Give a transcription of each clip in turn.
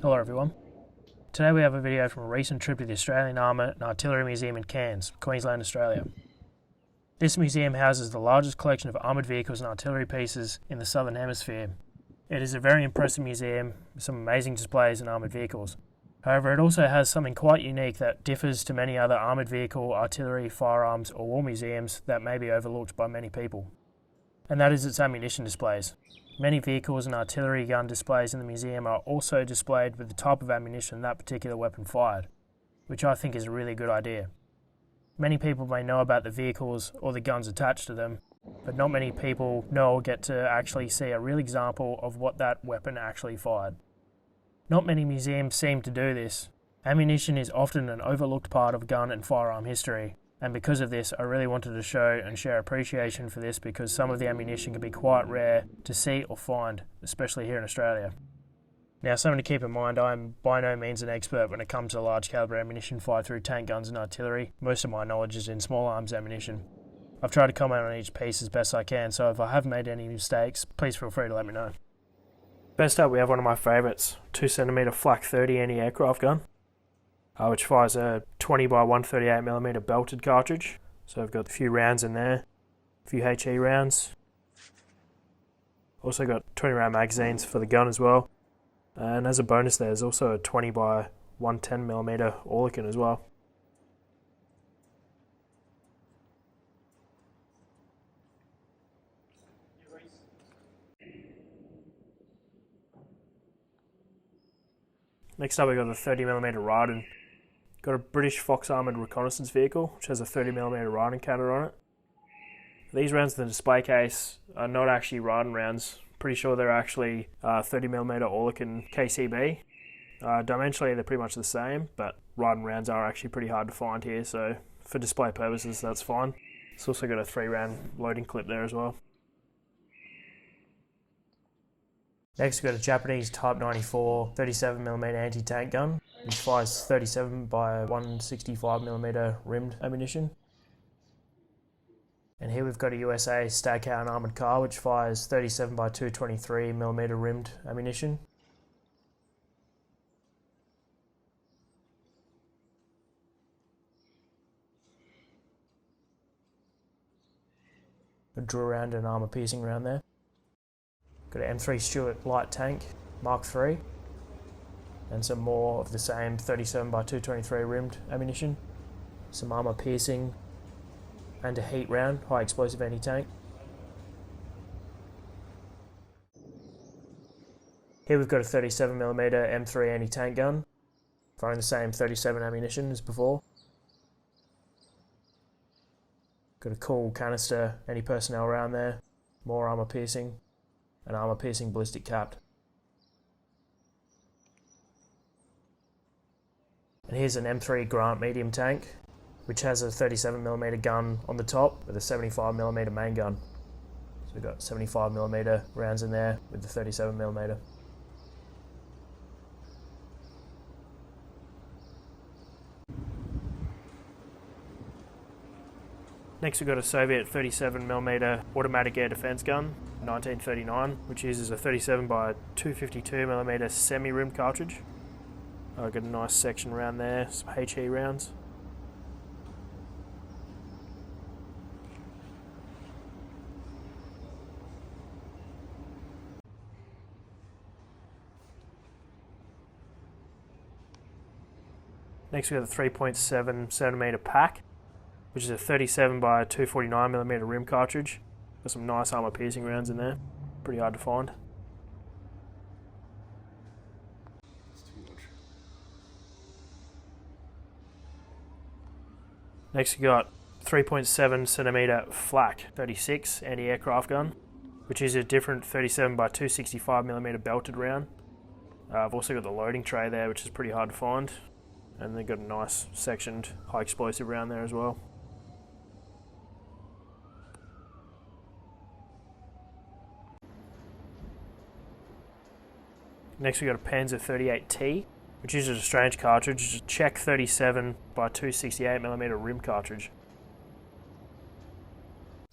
Hello everyone. Today we have a video from a recent trip to the Australian Armour and Artillery Museum in Cairns, Queensland, Australia. This museum houses the largest collection of armoured vehicles and artillery pieces in the Southern Hemisphere. It is a very impressive museum with some amazing displays in armoured vehicles. However, it also has something quite unique that differs to many other armoured vehicle, artillery, firearms or war museums that may be overlooked by many people. And that is its ammunition displays. Many vehicles and artillery gun displays in the museum are also displayed with the type of ammunition that particular weapon fired, which I think is a really good idea. Many people may know about the vehicles or the guns attached to them, but not many people know or get to actually see a real example of what that weapon actually fired. Not many museums seem to do this. Ammunition is often an overlooked part of gun and firearm history, and because of this I really wanted to show and share appreciation for this because some of the ammunition can be quite rare to see or find, especially here in Australia. Now, something to keep in mind, I am by no means an expert when it comes to large caliber ammunition fired through tank guns and artillery. Most of my knowledge is in small arms ammunition. I've tried to comment on each piece as best I can, so if I have made any mistakes, please feel free to let me know. First up, we have one of my favourites, 2cm flak 30 anti-aircraft gun, which fires a 20 by 138mm belted cartridge. So I've got a few rounds in there, a few HE rounds. Also got 20 round magazines for the gun as well. And as a bonus there's also a 20 by 110mm Orlican as well. Next up we got a 30mm Riding. Got a British Fox armoured reconnaissance vehicle which has a 30mm Riding cannon on it. These rounds in the display case are not actually Riding rounds. Pretty sure they're actually 30mm Orlican KCB. Dimensionally they're pretty much the same, but Riding rounds are actually pretty hard to find here, so for display purposes that's fine. It's also got a 3-round loading clip there as well. Next we've got a Japanese Type 94 37mm anti-tank gun, which fires 37 by 165mm rimmed ammunition. And here we've got a USA Staghound armoured car which fires 37 by 223mm rimmed ammunition. A drill round and armour piercing round there. Got an M3 Stuart light tank Mark III and some more of the same 37 by 223 rimmed ammunition. Some armour piercing and a heat round, high explosive anti-tank. Here we've got a 37mm M3 anti-tank gun, firing the same 37 ammunition as before. Got a cool canister anti-personnel round there, more armour piercing, and armour piercing ballistic capped. And here's an M3 Grant medium tank, which has a 37mm gun on the top with a 75mm main gun. So we've got 75mm rounds in there with the 37mm. Next we've got a Soviet 37mm automatic air defense gun, 1939, which uses a 37 by 252mm semi-rim cartridge. I've got a nice section around there, some HE rounds. Next we have a 3.7cm pack, which is a 37 by 249mm rim cartridge. Got some nice armour piercing rounds in there, pretty hard to find. Next we got 3.7cm flak 36 anti-aircraft gun, which is a different 37 by 265mm belted round. I've also got the loading tray there, which is pretty hard to find, and they've got a nice sectioned high explosive round there as well. Next we got a Panzer 38T, which uses a strange cartridge, it's a Czech 37 by 268mm rim cartridge.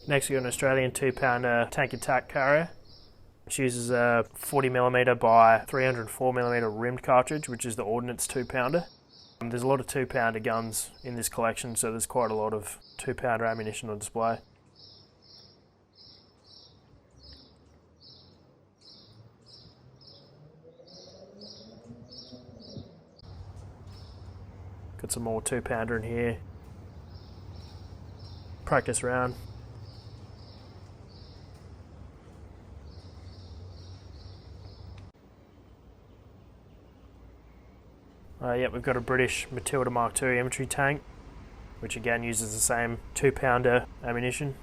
Next we got an Australian 2-pounder tank attack carrier, which uses a 40mm by 304mm rimmed cartridge, which is the Ordnance 2-pounder. There's a lot of 2-pounder guns in this collection, so there's quite a lot of 2-pounder ammunition on display. Got some more 2-pounder in here. Practice round. Yep, we've got a British Matilda Mark II infantry tank, which again uses the same 2-pounder ammunition.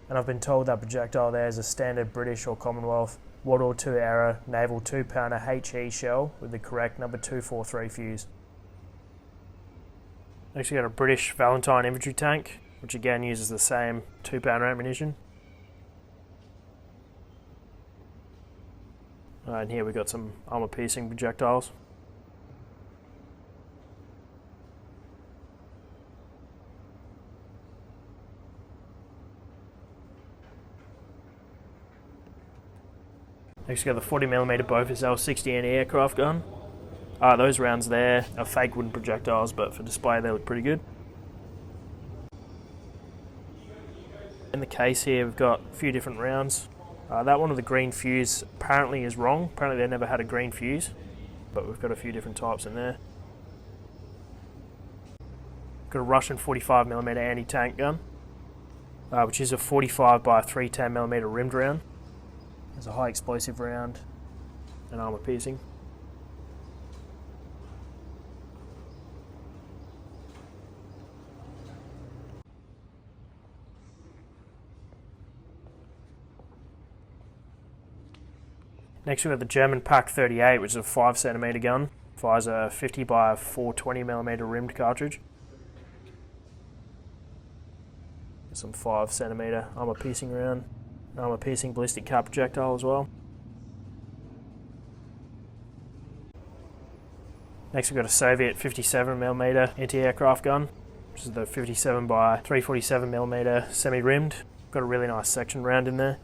And I've been told that projectile there is a standard British or Commonwealth World War II era naval 2-pounder HE shell with the correct number 243 fuse. Next we got a British Valentine infantry tank, which again uses the same 2-pounder ammunition. And here we've got some armour-piercing projectiles. Next we've got the 40mm Bofors L60 anti-aircraft gun. Those rounds there are fake wooden projectiles, but for display they look pretty good. In the case here we've got a few different rounds. That one with the green fuse apparently is wrong. Apparently they never had a green fuse, but we've got a few different types in there. Got a Russian 45mm anti-tank gun, which is a 45 by 310mm rimmed round. There's a high explosive round and armour piercing. Next we've got the German Pak 38, which is a 5cm gun. Fires a 50 by 420mm rimmed cartridge. Some 5cm armour piercing round. Armour piercing ballistic cap projectile as well. Next we've got a Soviet 57mm anti-aircraft gun, which is the 57 by 347mm semi-rimmed. Got a really nice section round in there.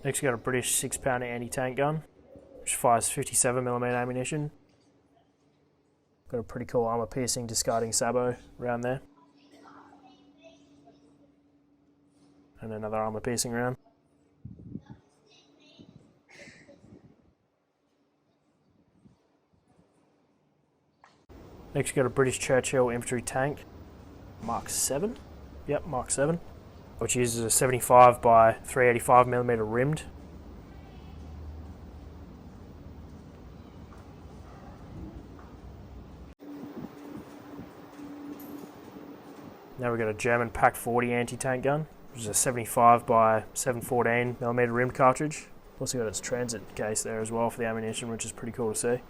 Next we've got a British 6-pounder anti-tank gun, which fires 57mm ammunition. Got a pretty cool armour piercing discarding sabot round there. And another armour piercing round. Next we've got a British Churchill infantry tank, Mark 7. Yep, Mark 7. Which uses a 75 by 385mm rimmed. Now we've got a German Pak 40 anti-tank gun, which is a 75 by 714mm rimmed cartridge. Also got its transit case there as well for the ammunition, which is pretty cool to see.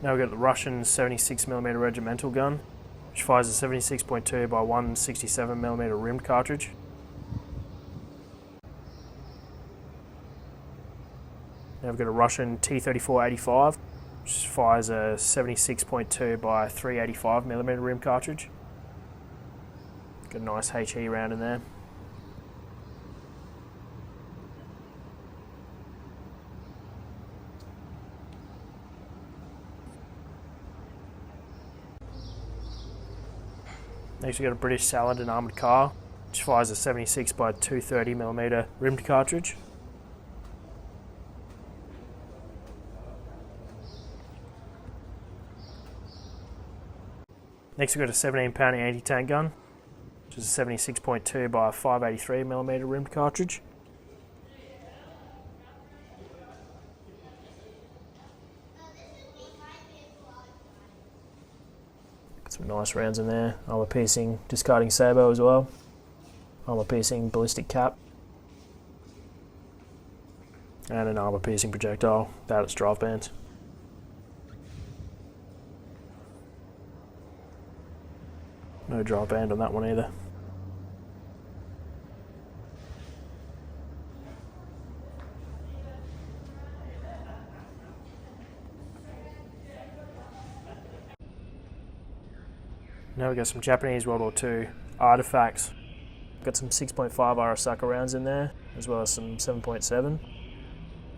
Now we've got the Russian 76mm regimental gun, which fires a 76.2 by 167mm rimmed cartridge. Now we've got a Russian T-34-85, which fires a 76.2 by 385mm rimmed cartridge. Got a nice HE round in there. Next we've got a British Saladin armoured car, which fires a 76 by 230mm rimmed cartridge. Next we've got a 17-pounder anti-tank gun, which is a 76.2 by 583mm rimmed cartridge. Some nice rounds in there. Armour piercing discarding sabot as well. Armour piercing ballistic cap. and an armor piercing projectile without its drive bands. No drive band on that one either. Now we've got some Japanese World War II artifacts. Got some 6.5 Arisaka rounds in there, as well as some 7.7.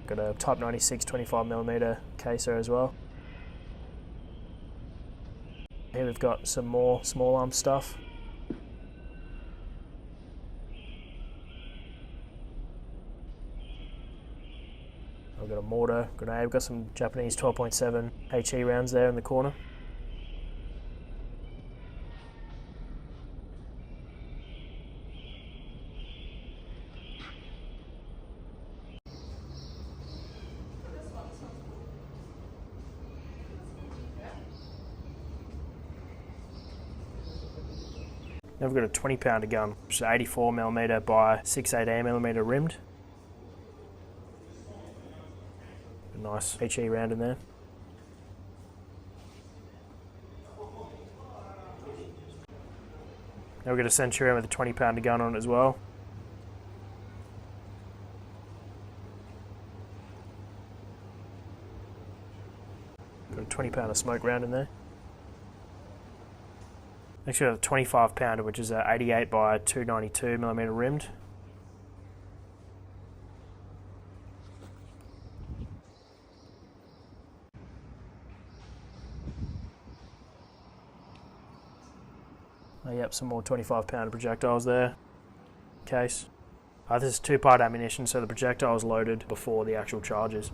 Got a Type 96 25mm case there as well. Here we've got some more small arm stuff. We've got a mortar, grenade. We've got some Japanese 12.7 HE rounds there in the corner. Now we've got a 20-pounder gun, which is 84mm by 618mm rimmed. A nice HE round in there. Now we've got a Centurion with a 20-pounder gun on it as well. Got a 20-pounder smoke round in there. Next we have a 25-pounder, which is a 88 by 292mm rimmed. Oh, yep, some more 25-pounder projectiles there. Case. This is 2-part ammunition, so the projectile is loaded before the actual charges.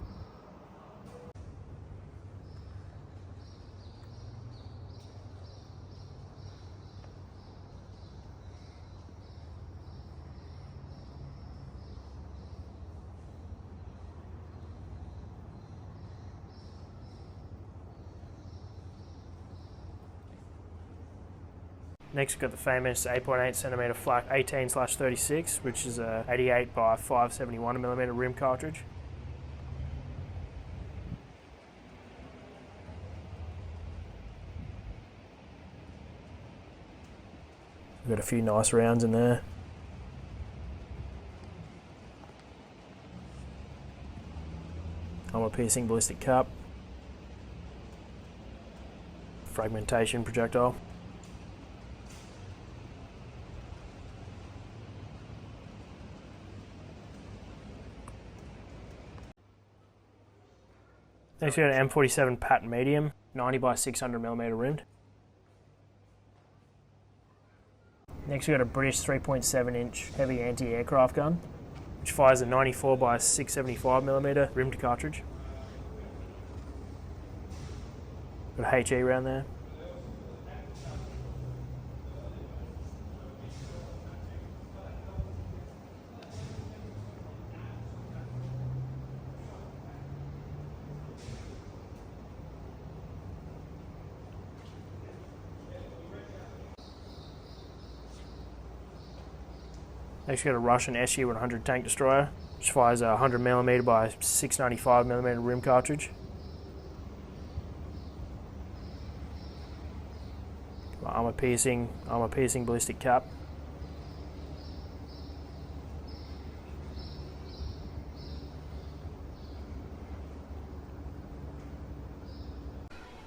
Next we've got the famous 8.8cm flak 18/36, which is a 88 by 571mm rim cartridge. We've got a few nice rounds in there. Armour piercing ballistic cap. Fragmentation projectile. Next we got an M47 patent medium, 90 by 600mm rimmed. Next we got a British 3.7-inch heavy anti-aircraft gun, which fires a 94 by 675mm rimmed cartridge. Got a HE round there. Next we got a Russian Su-100 tank destroyer, which fires a 100mm by 695mm rim cartridge. Armour piercing ballistic cap.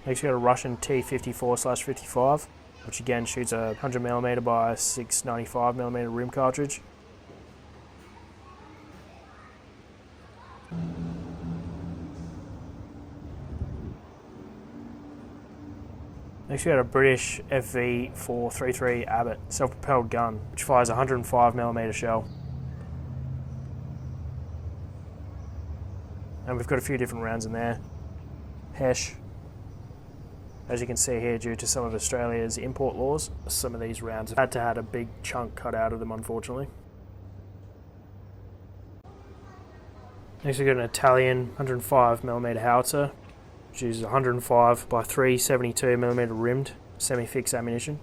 Next we got a Russian T-54/55, which again shoots a 100mm by 695mm rim cartridge. Next we got a British FV433 Abbott self-propelled gun, which fires a 105mm shell. And we've got a few different rounds in there. Hesh. As you can see here, due to some of Australia's import laws, some of these rounds have had to have a big chunk cut out of them, unfortunately. Next we've got an Italian 105mm howitzer, which is 105 by 372mm rimmed semi-fixed ammunition.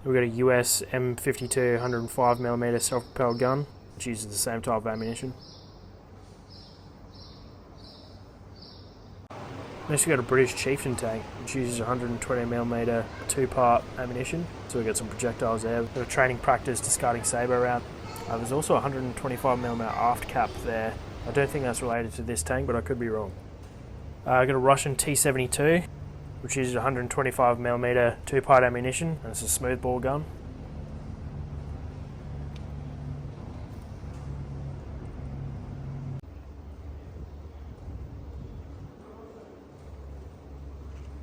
We've got a US M52 105mm self-propelled gun, which uses the same type of ammunition. Next we've got a British Chieftain tank, which uses 120mm two-part ammunition, so we've got some projectiles there. We've got a training practice discarding sabre round. There's also a 125mm aft cap there. I don't think that's related to this tank, but I could be wrong. I've got a Russian T-72, which uses 125mm two-part ammunition, and it's a smoothbore gun.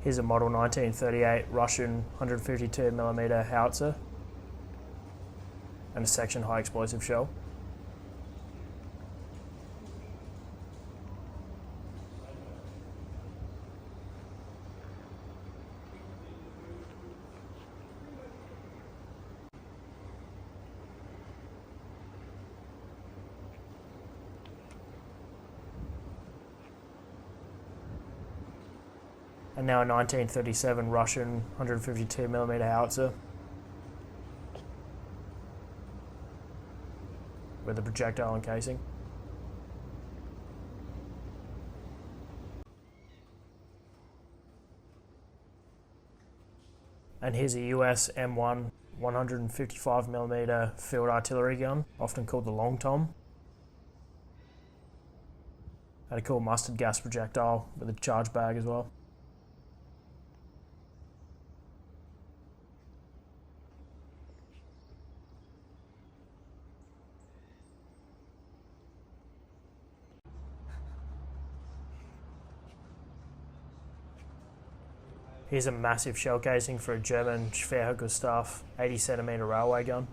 Here's a model 1938 Russian 152mm howitzer and a section high explosive shell. And now a 1937 Russian 152mm howitzer with a projectile encasing. And here's a US M1 155mm field artillery gun, often called the Long Tom. Had a cool mustard gas projectile with a charge bag as well. Here's a massive shell casing for a German Speergustav 80cm railway gun.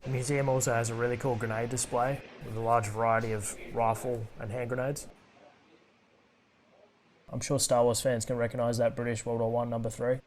The museum also has a really cool grenade display with a large variety of rifle and hand grenades. I'm sure Star Wars fans can recognise that British World War I No. 3.